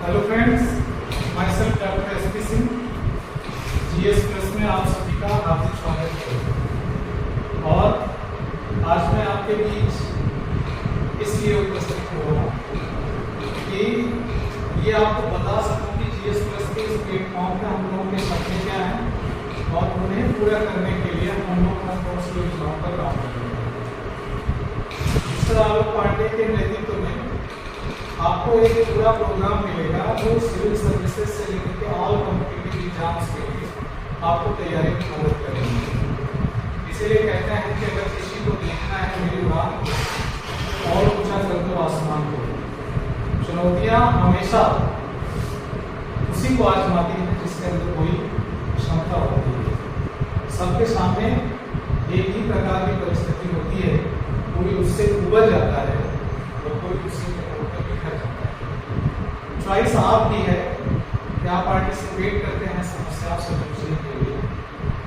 Hello friends, my self doctor S P Singh. GS plus में आप सभी का हार्दिक स्वागत है। और आज मैं आपके बीच इसलिए उपस्थित हो रहा हूँ कि ये आपको बता सकूँ कि जीएस प्लस के इस प्लेटफॉर्म पे हम लोगों के सपने क्या हैं और उन्हें पूरा करने के लिए हम लोग ठोस योजनाओं पर काम कर रहे हैं। मिस्टर आलोक पांडे के नेतृत्व में आपको एक पूरा प्रोग्राम मिलेगा जो सिविल सर्विसेज से लेकर के ऑल कॉम्पिटिटिव एग्जाम्स के लिए आपको तैयारी में मदद करेंगे। इसीलिए कहते हैं कि अगर किसी को देखना है मेरी बात और ऊंचा कर दो आसमान को। चुनौतियां हमेशा उसी को आजमाती हैं जिसके अंदर कोई क्षमता होती है। सबके सामने एक ही प्रकार की परिस्थिति होती है, कोई उससे उबर जाता है और कोई उससे चॉइस आपकी है कि आप पार्टिसिपेट करते हैं समस्या से जूझने के लिए,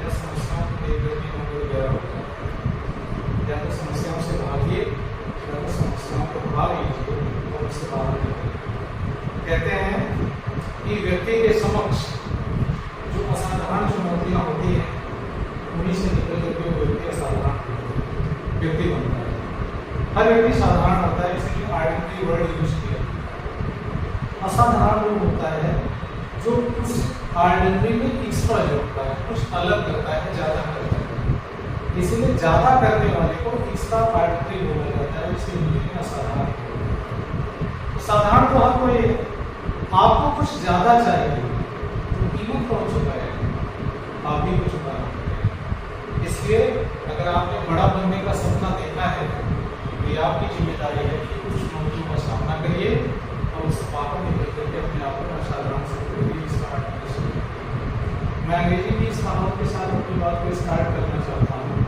या समस्याओं को लेकर के नंबर वगैरह होता है, या तो समस्याओं से भागिए या तो समस्याओं को भाग लीजिए और उससे बाहर निकलिए। कहते हैं कि व्यक्ति के समक्ष जो असाधारण चुनौतियाँ होती हैं उन्हीं से निकल करके वो व्यक्ति असाधारण व्यक्ति बनता है। हर व्यक्ति साधारण होता है, इसलिए आइडेंटिटी वर्ड यूज किया। असाधारण वो होता है जो कुछ ऑर्डिनरी में एक्स्ट्रा जोड़ता है, कुछ अलग करता है, ज़्यादा करता है। इसलिए ज़्यादा करने वाले को एक्स्ट्रा ऑर्डिनरी बोला जाता है, इसलिए हिंदी में असाधारण। साधारण तो हर कोई है, आपको कुछ ज़्यादा चाहिए तो कीमत कौन चुकाए? आप भी कुछ चुकाना। इसलिए अगर आपने बड़ा बनने का सपना देखा है तो ये आपकी जिम्मेदारी है कि कुछ चुनौतियों का सामना करिए और उस बाहर निकल करके अपने आप को असाधारण से स्टार्ट करिए। मैं अंग्रेजी की इस कहावत के साथ अपनी बात को स्टार्ट करना चाहता हूँ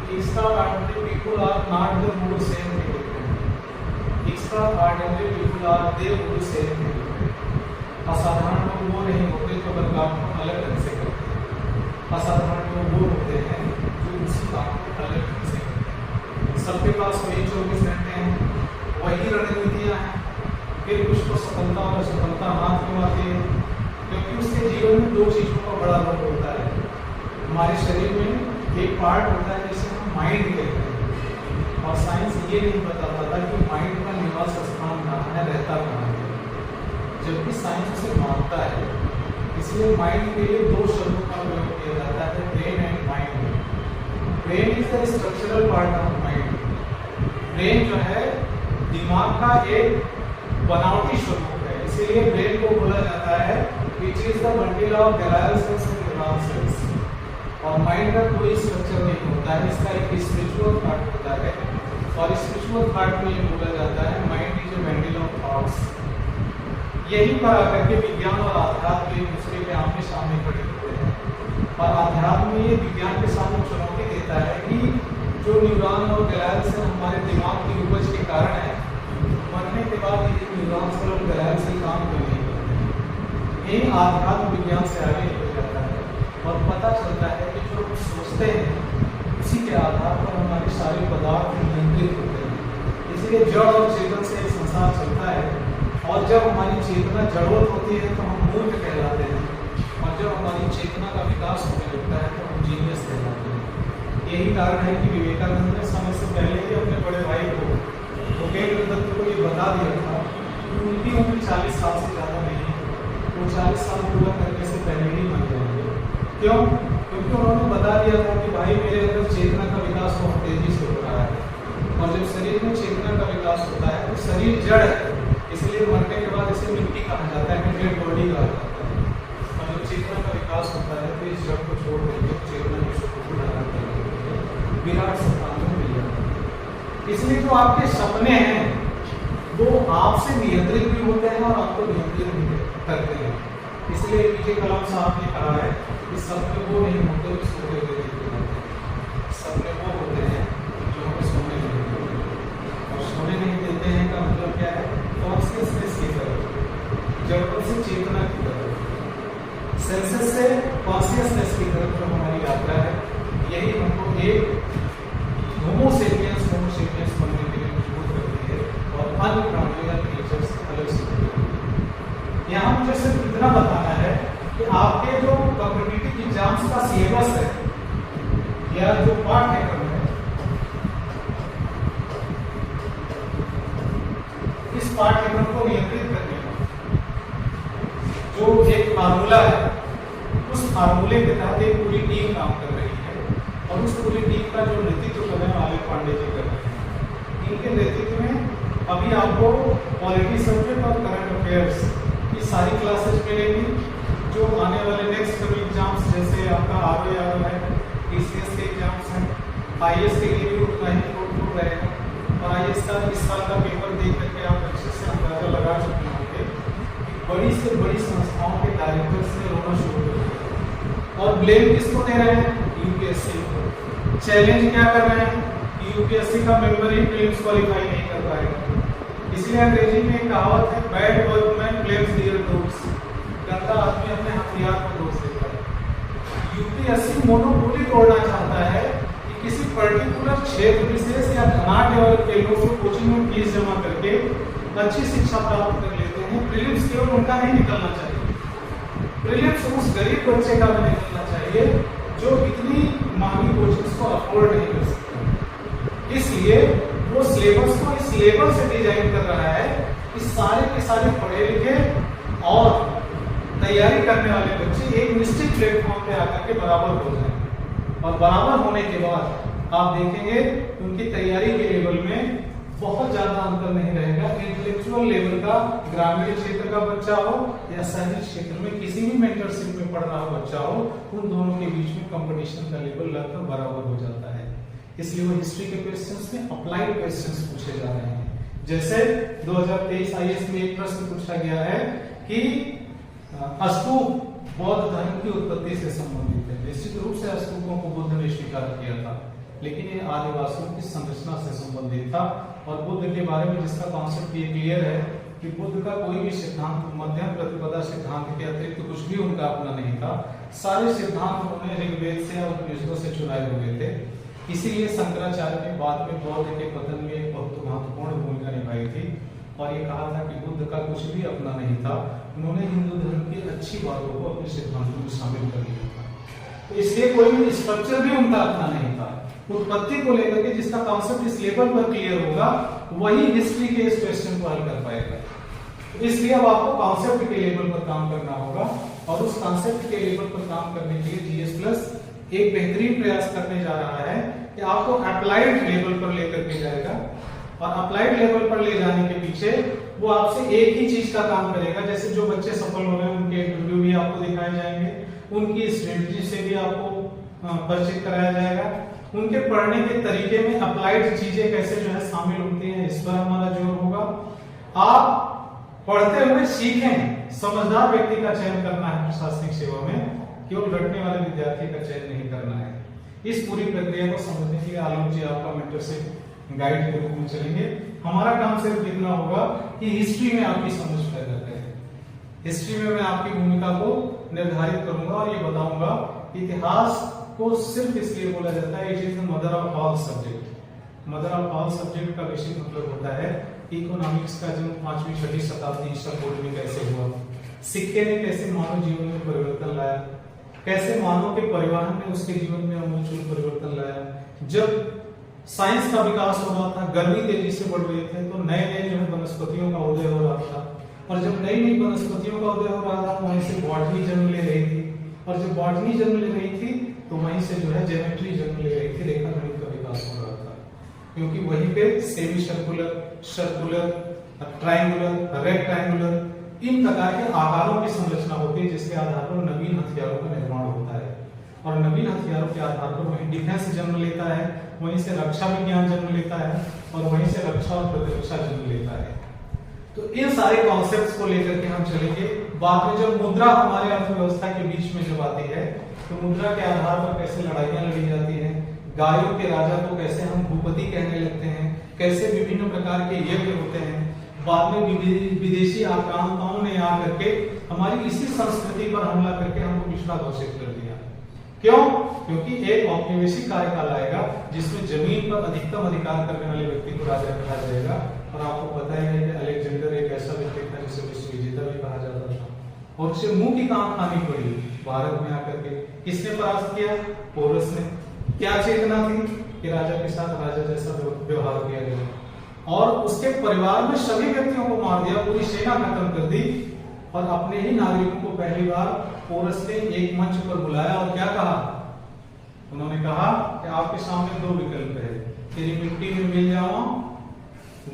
कि extraordinary people are not the rule same thing. Extraordinary people are they rule same thing. असाधारण लोग वो नहीं होते जो अगर काम को अलग ढंग से करते हैं। असाधारण लोग वो होते हैं जो उसी काम को अलग ढंग से करते हैं। सबके पास वही 24 घंटे हैं, वही रणनीतियाँ हैं, फिर कुछ को सफलता और असफलता हाथ में आती है, क्योंकि उसके जीवन में दो चीज़ों का बड़ा रोल होता है। हमारे शरीर में एक पार्ट होता है जिसे हम माइंड कहते हैं, और साइंस ये नहीं बताता था कि माइंड का निवास स्थान कहाँ है, रहता कहाँ है, जबकि साइंस उसे मानता है। इसलिए माइंड के लिए दो शब्दों का प्रयोग किया जाता है, brain and mind. Brain is the structural part of mind. Brain जो है दिमाग का एक बनावटी स्वरूप है, इसीलिए ब्रेन को बोला जाता है which is the bundle of glial cells and neuron cells. और माइंड का कोई स्ट्रक्चर नहीं होता है, इसका एक स्पिरिचुअल पार्ट होता है, और स्पिरिचुअल पार्ट में ये बोला जाता है mind is a bundle of thoughts. यही पर आकर के विज्ञान और आध्यात्म एक दूसरे के आमने सामने खड़े होते हैं, और आध्यात्म ये विज्ञान के सामने चुनौती देता है कि जो न्यूरॉन और ग्लियल सेल हमारे दिमाग की उपज के कारण है, मरने के बाद ये न्यूरॉन्स और ग्लियल सेल काम क्यों नहीं करते? ये आध्यात्म विज्ञान से आगे निकल जाता है और पता चलता है कि जो सोचते हैं उसी के आधार पर हमारे सारे पदार्थ नियंत्रित होते हैं। इसलिए जड़ और चेतन से एक संसार चलता है, और जब हमारी चेतना जड़वत होती है तो हम मूर्ख कहलाते हैं, और जब हमारी चेतना का विकास होने लगता है तो हम जीनियस कहलाते हैं। यही कारण है कि विवेकानंद ने समय से पहले ही अपने बड़े भाई को भूपेंद्र दत्त को ये बता दिया था कि उनकी उम्र 40 साल से ज़्यादा नहीं है, वो 40 साल पूरा करने से पहले ही मर जाएंगे। क्यों? क्योंकि उन्होंने बता दिया था कि भाई मेरे अंदर चेतना का विकास बहुत तेजी से हो रहा है, और जब शरीर में चेतना का विकास होता है तो शरीर जड़ है, इसलिए मरने के बाद इसे मिट्टी कहा जाता है, डेड बॉडी कहा जाता है। और जब चेतना का विकास होता है तो इस जड़ को छोड़ देंगे, चेतना की शक्ति को धारण करके विराट सत्ता में मिल जाता है। इसलिए जो आपके सपने हैं वो आपसे नियंत्रित भी होते हैं और आपको नियंत्रित भी करते हैं। इसलिए पीजे कलाम साहब ने कहा है कि सपने वो नहीं होते जो सोते हुए देखते हैं, सपने वो होते हैं जो हमें सोने नहीं देते। और सोने नहीं देते हैं का मतलब क्या है? कॉन्शियसनेस की तरफ, जड़ों से चेतना की तरफ, सेंसेस से कॉन्शियसनेस की तरफ जो हमारी यात्रा है, यही हमको एक होमो सेपियंस बनने के लिए मजबूर करती है और अन्य प्राणियों या क्रिएचर से अलग सीखती है। यहाँ मुझे सिर्फ इतना बताना है कि आपके जो कॉम्पिटिटिव एग्जाम्स का सिलेबस है या जो पाठ्यक्रम है, इस पाठ्यक्रम को नियंत्रित करने का जो एक फार्मूला है, उस फार्मूले के तहत एक पूरी टीम काम कर रही है और उस पूरी टीम का जो नेतृत्व करने वाले पांडे जी कर रहे हैं। इनके नेतृत्व में अभी आपको पॉलिटी सब्जेक्ट और करंट अफेयर्स की सारी क्लासेस मिलेंगी। जो आने वाले नेक्स्ट कभी एग्जाम्स जैसे आपका RO है, TCS के एग्जाम्स हैं, IAS के लिए भी उतना ही फ्रूटफुल रहेगा और IAS का इस साल का पेपर देख करके आप अच्छे से अंदाजा लगा चुके होंगे कि बड़ी से बड़ी संस्थाओं के डायरेक्टर्स ने रोना शुरू कर दिया और ब्लेम किसको दे रहे हैं? UPSC को। चैलेंज क्या कर रहे हैं? UPSC का मेंबर ही प्रीलिम्स क्वालिफाई नहीं कर पाएगा। इसलिए अंग्रेजी में एक कहावत है, bad workman blames there tools. गंदा आदमी अपने हथियार को दोष देता है। UPSC मोनोपोली तोड़ना चाहता है कि किसी पर्टिकुलर क्षेत्र विशेष या घनाट लेवल के लोग को कोचिंग में फीस जमा करके अच्छी शिक्षा प्राप्त कर लेते हैं। प्रीलिम्स केवल उनका नहीं निकलना चाहिए, प्रीलिम्स उस गरीब बच्चे का भी निकलना चाहिए जो इतनी महंगी कोचिंग्स को अफोर्ड नहीं कर सकता। इसलिए वो सिलेबस को इस लेवल से डिजाइन कर रहा है कि सारे के सारे पढ़े लिखे और तैयारी करने वाले बच्चे एक निश्चित प्लेटफॉर्म पे आकर के बराबर हो जाएंगे और बराबर होने के बाद आप देखेंगे उनकी तैयारी के लेवल में बहुत ज्यादा अंतर नहीं रहेगा। इंटेलेक्चुअल लेवल का ग्रामीण क्षेत्र का बच्चा हो या शहरी क्षेत्र में किसी भी मेंटरशिप में पढ़ रहा बच्चा हो, उन दोनों के बीच में कंपटीशन का लेवल लगभग बराबर हो जाता है। इसलिए वो हिस्ट्री के क्वेश्चंस में अप्लाइड क्वेश्चंस पूछे जा रहे हैं। जैसे 2023 IAS में एक प्रश्न पूछा गया है कि स्तूप बौद्ध धर्म की उत्पत्ति से संबंधित है। निश्चित रूप से स्तूपों को बुद्ध ने स्वीकार किया था, लेकिन ये आदिवासियों की संरचना से संबंधित था और बुद्ध के बारे में जिसका कॉन्सेप्ट ये क्लियर है कि बुद्ध का कोई भी सिद्धांत मध्यम प्रतिपदा सिद्धांत के अतिरिक्त कुछ भी उनका अपना नहीं था। सारे सिद्धांत उन्होंने ऋग्वेद से और उपनिषदों से चुनाए हुए थे। इसीलिए शंकराचार्य ने बाद में बौद्ध के पतन में एक बहुत महत्वपूर्ण भूमिका निभाई थी और ये कहा था कि बुद्ध का कुछ भी अपना नहीं था। उन्होंने हिंदू धर्म की अच्छी बातों को अपने सिद्धांतों में शामिल कर लिया था। तो इसलिए कोई भी स्ट्रक्चर भी उनका अपना नहीं था। उत्पत्ति को लेकर के जिसका कॉन्सेप्ट इस लेवल पर क्लियर होगा वही हिस्ट्री के इस क्वेश्चन को हल कर पाएगा। इसलिए अब आपको कॉन्सेप्ट के लेवल पर काम करना होगा और उस कॉन्सेप्ट के लेवल पर काम करने के लिए GS प्लस एक बेहतरीन प्रयास करने जा रहा है कि आपको अप्लाइड लेवल पर लेकर के जाएगा और अप्लाइड लेवल पर ले जाने के पीछे वो आपसे एक ही चीज का काम करेगा। जैसे जो बच्चे सफल हो रहे हैं उनके इंटरव्यू भी आपको दिखाए जाएंगे, उनकी स्ट्रेटजी से भी आपको परिचित कराया जाएगा, उनके पढ़ने के तरीके में अप्लाइड चीजें कैसे जो है शामिल होती हैं, इस पर हमारा जोर होगा। आप पढ़ते हुए सीखें। समझदार व्यक्ति का चयन करना है प्रशासनिक सेवा में, केवल रटने वाले विद्यार्थी का चयन नहीं करना है। इस पूरी प्रक्रिया को समझने के लिए आलोक जी आपका मेंटरशिप गाइड के रूप में चलेंगे। हमारा काम सिर्फ इतना होगा कि हिस्ट्री में आपकी समझ पैदा करें। हिस्ट्री में मैं आपकी भूमिका को निर्धारित करूंगा और ये बताऊंगा इतिहास को सिर्फ इसलिए बोला जाता है it is the mother of all subject. Mother of all subject का बेसिक मतलब होता है इकोनॉमिक्स का जन्म 5वीं 6वीं शताब्दी ईसा पूर्व में कैसे हुआ, सिक्के ने कैसे मानव जीवन में परिवर्तन लाया, कैसे मानव के परिवहन ने उसके जीवन में अमूलचूल परिवर्तन लाया। जब साइंस का विकास हो रहा था, गर्मी तेजी से बढ़ रही थे, तो नए नए जो है वनस्पतियों का उदय हो रहा था और जब नई नई वनस्पतियों का उदय हो रहा था वहीं से बॉटनी जन्म ले रही थी और जब बॉटनी जन्म ले रही थी तो वहीं से जो है ज्योमेट्री जन्म ले रही थी, रेखागणित का विकास हो रहा था, क्योंकि वहीं पे semi circular, circular, triangular, rectangular इन प्रकार के आकारों की संरचना होती है जिसके आधार पर नवीन हथियारों का निर्माण होता है और नवीन हथियारों के आधार पर वहीं डिफेंस जन्म लेता है, वहीं से रक्षा विज्ञान जन्म लेता है और वहीं से रक्षा और प्रतिरक्षा जन्म लेता है। तो इन सारे कॉन्सेप्ट्स को लेकर के हम चलेंगे। बाद में जब मुद्रा हमारे अर्थव्यवस्था के बीच में जब आती है तो मुद्रा के आधार पर कैसे लड़ाइयां लड़ी जाती हैं, गायों के राजा को कैसे हम भूपति कहने लगते हैं, कैसे विभिन्न प्रकार के यज्ञ होते हैं। बाद में विदेशी आक्रांताओं ने आकर के हमारी इसी संस्कृति पर हमला करके हमको पिछड़ा घोषित कर दिया। क्यों? क्योंकि एक औपनिवेशिक कार्यकाल आएगा जिसमें जमीन पर अधिकतम अधिकार करने वाले व्यक्ति को राजा कहा जाएगा और आपको पता ही है कि अलेक्जेंडर एक ऐसा व्यक्ति था जिसे विश्व विजेता भी कहा जाता था। और उसे मुंह की कहां खानी पड़ी, भारत में आकर के। किसने परास्त किया? पोरस ने। क्या चेतना थी कि राजा के साथ राजा जैसा व्यवहार किया गया, और उसके परिवार में सभी व्यक्तियों को मार दिया, पूरी सेना खत्म कर दी, और अपने ही नागरिकों को पहली बार पोरस ने एक मंच पर बुलाया और क्या कहा? उन्होंने कहा कि आपके सामने दो विकल्प है, तेरी मिट्टी में मिल जाऊं,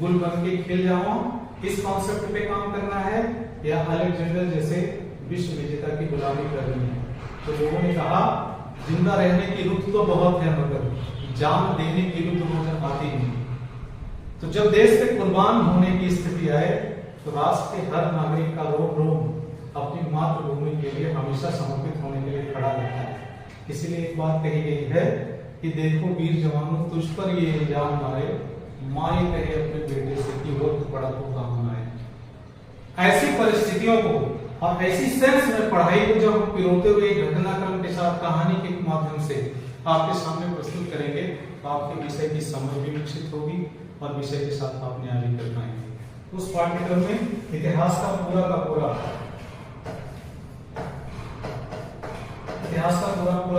गुल बन के खिल जाऊं, इस कॉन्सेप्ट पे काम करना है, या अलेक्जेंडर जैसे विश्व विजेता की गुलामी करनी है। तो लोगों ने कहा जिंदा रहने की रुत तो बहुत है, मगर जान देने की रुत मुझे आती नहीं। तो जब देश से कुर्बान होने की स्थिति आए तो राष्ट्र के हर नागरिक का रोम रोम अपनी मातृभूमि के लिए हमेशा समर्पित होने के लिए खड़ा रहता है। इसीलिए एक बात कही गई है कि देखो वीर जवानों, तुझ पर ये इल्जाम मारे, माँ ये कहे अपने बेटे से कि वक्त पड़ा तो काम आए। ऐसी परिस्थितियों को और ऐसी सेंस में पढ़ाई को जब हम पिरोते हुए घटनाक्रम के साथ कहानी के माध्यम से आपके सामने प्रस्तुत करेंगे तो आपके विषय की समझ भी विकसित होगी और विषय के साथ आप न्याय भी कर पाएंगे। उस पाठ्यक्रम में इतिहास का पूरा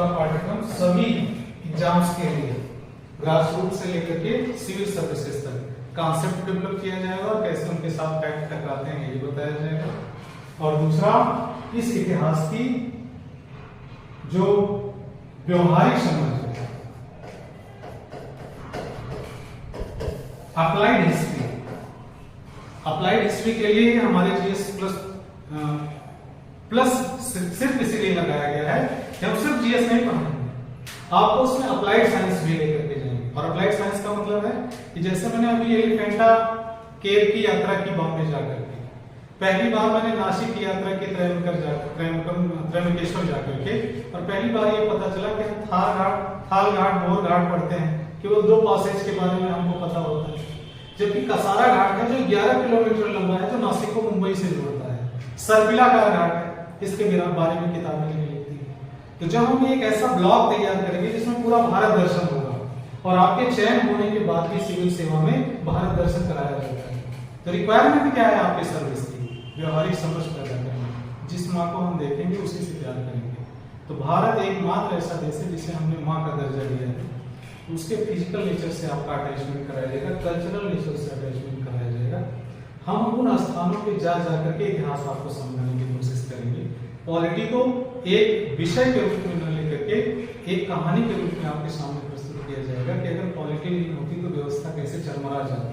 पाठ्यक्रम सभी एग्जाम्स के लिए ग्रास रूट से लेकर के सिविल सर्विसेज तक कॉन्सेप्ट डेवलप किया जाएगा और कैसे उनके साथ फैक्ट टकराते हैं ये बताया जाएगा। और दूसरा, इस इतिहास की जो व्यवहारिक समझ है, अप्लाइड हिस्ट्री के लिए हमारे जीएस प्लस सिर्फ इसीलिए लगाया गया है कि हम सिर्फ जीएस नहीं पढ़ाएंगे, आपको उसमें अप्लाइड साइंस भी लेकर के जाएंगे। और अप्लाइड साइंस का मतलब है कि जैसे मैंने अभी एलिफेंटा केव की यात्रा की बॉम्बे जाकर के, पहली बार मैंने नासिक की यात्रा की त्रयंबकेश्वर जाकर के, और पहली बार ये पता चला कि थाल घाट बोर घाट पढ़ते हैं, केवल 2 पासेज के बारे में हमको पता होता है, जबकि कसारा घाट है जो 11 किलोमीटर लंबा है, जो नासिक को मुंबई से जोड़ता है, सरपिलाकार घाट है, इसके बारे में किताबें नहीं लिखती है। तो जब हम एक ऐसा ब्लॉक तैयार करेंगे जिसमें पूरा भारत दर्शन होगा, और आपके चयन होने के बाद भी सिविल सेवा में भारत दर्शन कराया जाता है, तो रिक्वायरमेंट क्या है आपके सर्विस की? व्यवहारिक समझ पैदा करना, जिस माँ को हम देखेंगे उसी से प्यार करेंगे। तो भारत एकमात्र ऐसा देश है जिसे हमने माँ का दर्जा दिया है, उसके फिजिकल नेचर से आपका अटैचमेंट कराया जाएगा, कल्चरल नेचर से अटैचमेंट कराया जाएगा। हम उन स्थानों पे जा करके इतिहास आपको समझाने की कोशिश करेंगे। पॉलिटी को एक विषय के रूप में न लेकर के एक कहानी के रूप में आपके सामने प्रस्तुत किया जाएगा कि अगर पॉलिटी नहीं होती तो व्यवस्था कैसे चरमरा जाती,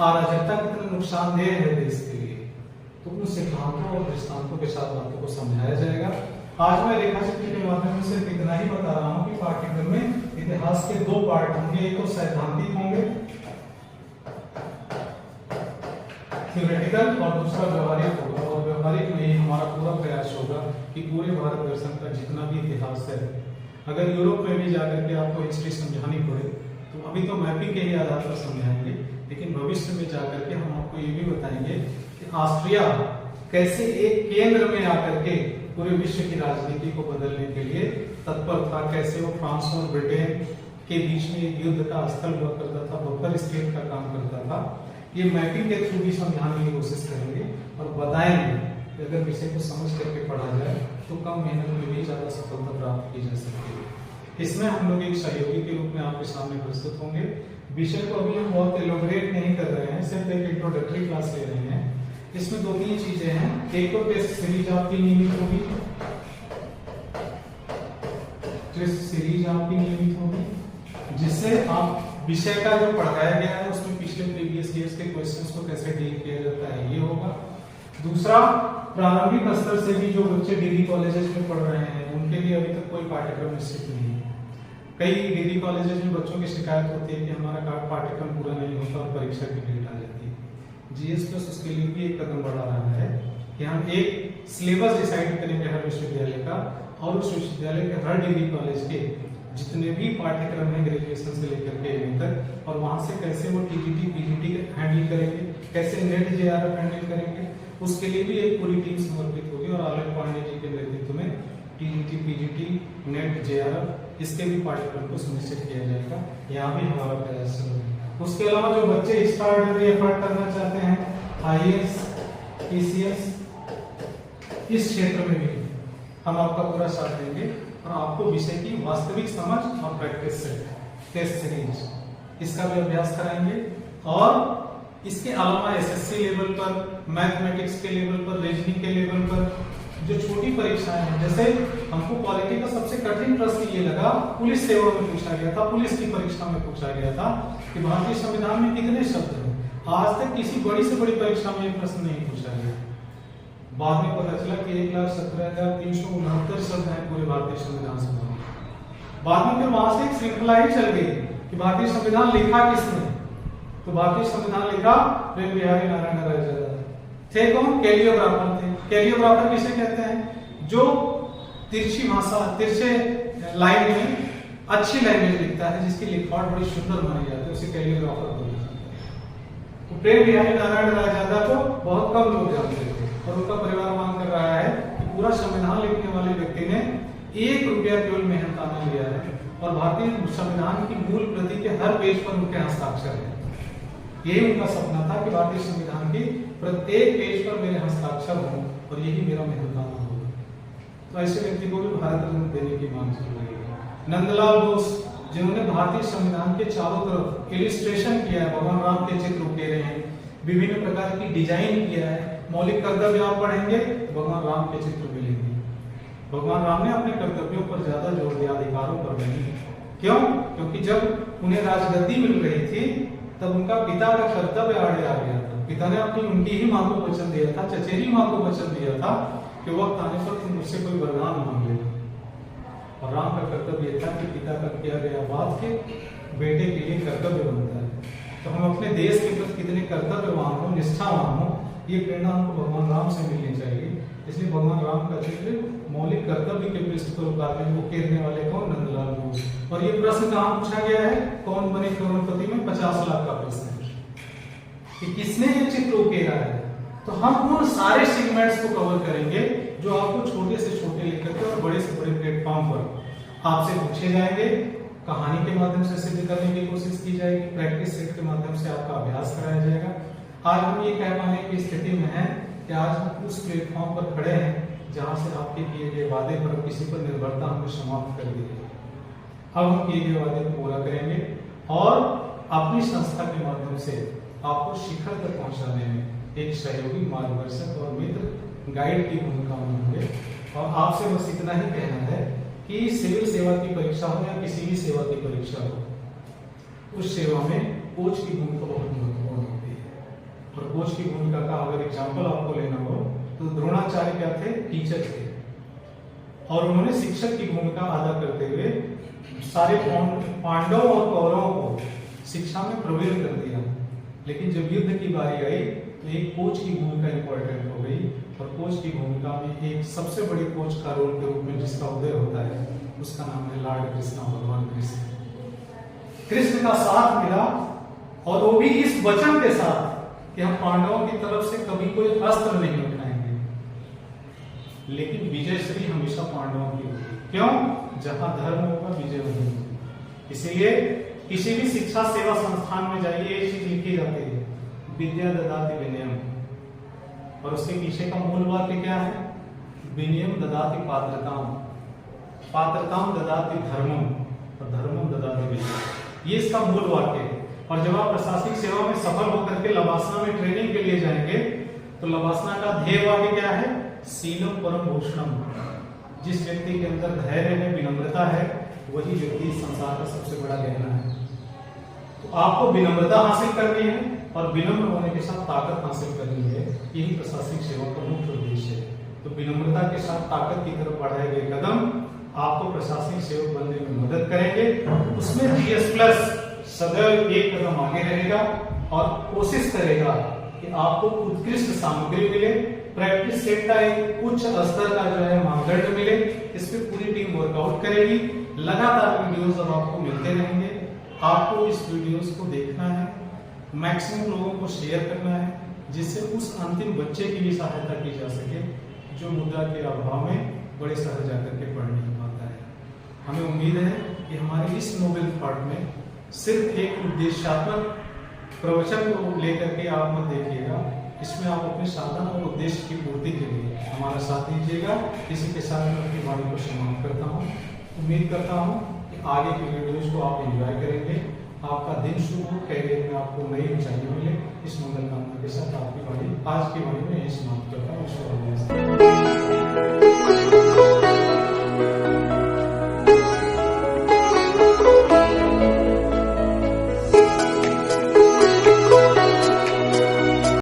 अराजकता कितना नुकसानदेह है देश के लिए। तो उन सिद्धांतों और दृष्टांतों के साथ बातों को समझाया जाएगा। आज मैं रेखाचित्र के माध्यम से इतना ही बता रहा हूँ कि पाठ्यक्रम में इतिहास के 2 पार्ट होंगे, एक तो सैद्धांतिक होंगे थ्योरेटिकल, और दूसरा व्यवहारिक होगा। और व्यवहारिक में ही हमारा पूरा प्रयास होगा कि पूरे भारत दर्शन का जितना भी इतिहास है, अगर यूरोप में भी जाकर के आपको हिस्ट्री समझानी पड़े तो अभी तो मैपिंग के ही आधार पर समझाएंगे, लेकिन भविष्य में जाकर के हम आपको ये भी बताएंगे कि ऑस्ट्रिया कैसे एक केंद्र में आकर के पूरे विश्व की राजनीति को बदलने के लिए तत्पर था, कैसे वो फ्रांस और ब्रिटेन के बीच में एक युद्ध का स्थल हुआ करता था, बफर स्टेट का काम करता था। ये मैपिंग के थ्रू भी समझाने की कोशिश करेंगे और बताएंगे कि अगर विषय को समझ करके पढ़ा जाए तो कम मेहनत में भी ज्यादा सफलता प्राप्त की जा सकती है। इसमें हम लोग एक सहयोगी के रूप में आपके सामने प्रस्तुत होंगे। विषय को अभी हम बहुत एलोबरेट नहीं कर रहे हैं, सिर्फ एक इंट्रोडक्टरी क्लास ले रहे हैं। इसमें 2-3 चीजें हैं। एक तो टेस्ट सीरीज आपकी नियमित होगी, जिससे आप विषय का जो पढ़ाया गया है उसमें पिछले प्रीवियस ईयर्स के क्वेश्चंस को कैसे डील किया जाता है ये होगा। दूसरा, प्रारंभिक स्तर से भी जो बच्चे डिग्री कॉलेजेस में पढ़ रहे हैं उनके लिए अभी तक कोई पाठ्यक्रम निश्चित नहीं है। कई डिग्री कॉलेजेस में बच्चों की शिकायत होती है कि हमारा पाठ्यक्रम पूरा नहीं होता और परीक्षा की डेट आ जाती है। जीएस प्लस उसके लिए भी एक कदम बढ़ा रहा है कि हम एक सिलेबस डिसाइड करेंगे हर विश्वविद्यालय का, और उस विश्वविद्यालय के हर डिग्री कॉलेज के जितने भी पाठ्यक्रम है ग्रेजुएशन से लेकर के एमए तक, और वहां से कैसे वो टीजीटी पीजीटी हैंडल करेंगे, कैसे नेट जेआरएफ हैंडल करेंगे, उसके लिए भी एक पूरी टीम समर्पित होगी। और आलोक पांडे जी के नेतृत्व में टीजीटी पीजीटी नेट जेआरएफ इसके भी पाठ्यक्रम को सुनिश्चित किया जाएगा। यहाँ भी हमारा प्रयास है। उसके अलावा जो बच्चे एक्स्ट्राऑर्डिनरी एफर्ट करना चाहते हैं, आईएएस, पीसीएस, इस क्षेत्र में भी हम आपका पूरा साथ देंगे और आपको विषय की वास्तविक समझ और प्रैक्टिस से टेस्ट सीरीज इसका भी अभ्यास कराएंगे। और इसके अलावा एसएससी लेवल पर, मैथमेटिक्स के लेवल पर, रीजनिंग के लेवल पर जो छोटी परीक्षाएं हैं, जैसे हमको पॉलिटी का सबसे कठिन प्रश्न ये लगा, पुलिस सेवा में पूछा गया था, पुलिस की परीक्षा में पूछा गया था कि भारतीय संविधान में कितने शब्द हैं। आज तक किसी बड़ी से बड़ी परीक्षा में ये प्रश्न नहीं पूछा गया। बाद में पता चला कि 1,17,369 शब्द हैं पूरे भारतीय संविधान से। बाद में फिर वहां से एक श्रृंखला ही चल गई कि भारतीय संविधान लिखा किसने, तो भारतीय संविधान लिखा प्रेम बिहारी नारायण आचार्य थे। कौन? कैलियोग्राफर थे। कैलियोग्राफर किसे कहते हैं? जो तिरछी भाषा, तिरछे लाइन में अच्छी लैंग्वेज लिखता है, जिसकी लिखावट बड़ी सुंदर मानी जाती है, उसे कैलियोग्राफर बोलते हैं। तो प्रेम बिहारी नारायण आचार्य को बहुत कम लोग जानते थे और उनका परिवार मांग कर रहा है कि पूरा संविधान लिखने वाले व्यक्ति ने 1 रुपया केवल मेहनताना लिया है और भारतीय संविधान की मूल प्रति के हर पेज पर उनके हस्ताक्षर है। यही उनका सपना था कि भारतीय संविधान की प्रत्येक पेज पर मेरे हस्ताक्षर हों और यही मेरा मेहनताना हो। तो ऐसे व्यक्ति को भी भारत रत्न देने की मांग चल रही है। नंदलाल बोस, जिन्होंने भारतीय संविधान के चारों तरफ इलिस्ट्रेशन किया है, भगवान राम के चित्र उकेरे हैं, विभिन्न प्रकार की डिजाइन किया है। मौलिक कर्तव्य आप पढ़ेंगे, भगवान राम के चित्र मिलेंगे। भगवान राम ने अपने कर्तव्यों पर ज्यादा जोर दिया, अधिकारों पर नहीं। क्यों? क्योंकि जब उन्हें राजगद्दी मिल रही थी तब उनका पिता का कर्तव्य आड़े आ गया था। पिता ने उनकी ही मां को वचन दिया था, चचेरी मां को वचन दिया था कि वक्त आने पर तुम मुझसे कोई वरदान मांग लेना। और राम का कर्तव्य यह था कि पिता का किया गया बात के बेटे के लिए कर्तव्य बनता है। तो हम अपने देश के प्रति कितने कर्तव्यवान हो, निष्ठावान हो, ये प्रेरणा हमको भगवान राम से मिलनी चाहिए। इसलिए भगवान राम का चित्र मौलिक कर्तव्य के पृष्ठ पर उकेरने वाले कौन? नंदलाल बोस। और ये प्रश्न कहाँ पूछा गया है? कौन बने करोड़पति में 50 लाख का प्रश्न है कि किसने ये चित्र उकेरा है। तो हम उन सारे सेगमेंट्स को कवर करेंगे जो आपको छोटे से छोटे लेकर के और बड़े से बड़े प्लेटफॉर्म पर आपसे पूछे जाएंगे। कहानी के माध्यम से सिद्ध करने की कोशिश की जाएगी, प्रैक्टिस सेट के माध्यम से आपका अभ्यास कराया जाएगा। आज हम ये कह पाने की स्थिति में हैं कि आज हम उस प्लेटफॉर्म पर खड़े हैं जहां से आपके किए गए वादे पर किसी पर निर्भरता हमने समाप्त कर दी है। अब हम किए गए वादे को पूरा करेंगे और अपनी संस्था के माध्यम से आपको शिखर तक पहुंचाने में एक सहयोगी, मार्गदर्शक और मित्र, गाइड की भूमिका में होंगे। और आपसे बस इतना ही कहना है कि सिविल सेवा की परीक्षा हो या किसी भी सेवा की परीक्षा हो, उस सेवा में कोच की भूमिका बहुत महत्वपूर्ण होती है। और कोच की भूमिका का अगर एग्जाम्पल आपको लेना हो तो द्रोणाचार्य क्या थे? टीचर थे और उन्होंने शिक्षक की भूमिका अदा करते हुए सारे पांडवों और कौरवों को शिक्षा में प्रवीण कर दिया। लेकिन जब युद्ध की बारी आई तो एक कोच की भूमिका इंपॉर्टेंट हो गई और कोच की भूमिका में एक सबसे बड़ी कोच का रोल के रूप में जिसका उदय होता है उसका नाम है लॉर्ड कृष्णा, भगवान कृष्ण। कृष्ण का साथ मिला और वो भी इस वचन के साथ कि हम पांडवों की तरफ से कभी कोई अस्त्र नहीं उठाएंगे, लेकिन विजय श्री हमेशा पांडवों की होगी। क्यों? जहां धर्म होगा विजय वहीं होगी। इसीलिए किसी भी शिक्षा सेवा संस्थान में जाइए, एक चीज लिखी जाती है, विद्या ददाति विनयम, और उसके पीछे का मूल वाक्य क्या है? विनयम ददाति पात्रताम, पात्रताम ददाति धर्मम और धर्मम ददाति विजय। ये इसका मूल वाक्य है। और जब आप प्रशासनिक सेवा में सफल होकर के लवासना में ट्रेनिंग के लिए जाएंगे तो लवासना का ध्येय वाक्य क्या है? सीलम परम भूषणम। जिस व्यक्ति के अंदर धैर्य है, विनम्रता है, वही व्यक्ति संसार का सबसे बड़ा गहना है। तो आपको विनम्रता हासिल करनी है और विनम्र होने के साथ ताकत हासिल करनी है। यही प्रशासनिक सेवा का मुख्य उद्देश्य है। तो विनम्रता के साथ ताकत की तरफ बढ़ाए गए कदम आपको प्रशासनिक सेवक बनने में मदद करेंगे। उसमें GS+ सदैव एक कदम आगे रहेगा और कोशिश करेगा कि आपको उत्कृष्ट सामग्री मिले, प्रैक्टिस सेट का एक उच्च स्तर का जो है मानदंड मिले। इस पे पूरी टीम वर्कआउट करेगी। लगातार वीडियोस और आपको मिलते रहेंगे। आपको इस वीडियोस को देखना है, मैक्सिमम लोगों को शेयर करना है, जिससे उस अंतिम बच्चे की भी सहायता की जा सके जो मुद्रा के अभाव में बड़े शहर जाकर के पढ़ नहीं पाता है। हमें उम्मीद है कि हमारे इस नोबेल पार्ट में सिर्फ एक उद्देश्यात्मक प्रवचन को लेकर के आप मत देखिएगा, इसमें आप अपने साधन और उद्देश्य की पूर्ति के लिए हमारा साथ दीजिएगा। इसी के साथ मैं अपनी वाणी को समाप्त करता हूँ। उम्मीद करता हूँ कि आगे की वीडियोज़ को आप एंजॉय करेंगे। आपका दिन शुभ हो, कैरियर में आपको नई ऊंचाइयां मिले। इस मंगल कामना के साथ आपकी वाणी आज की वाणी में यही समाप्त करता हूँ।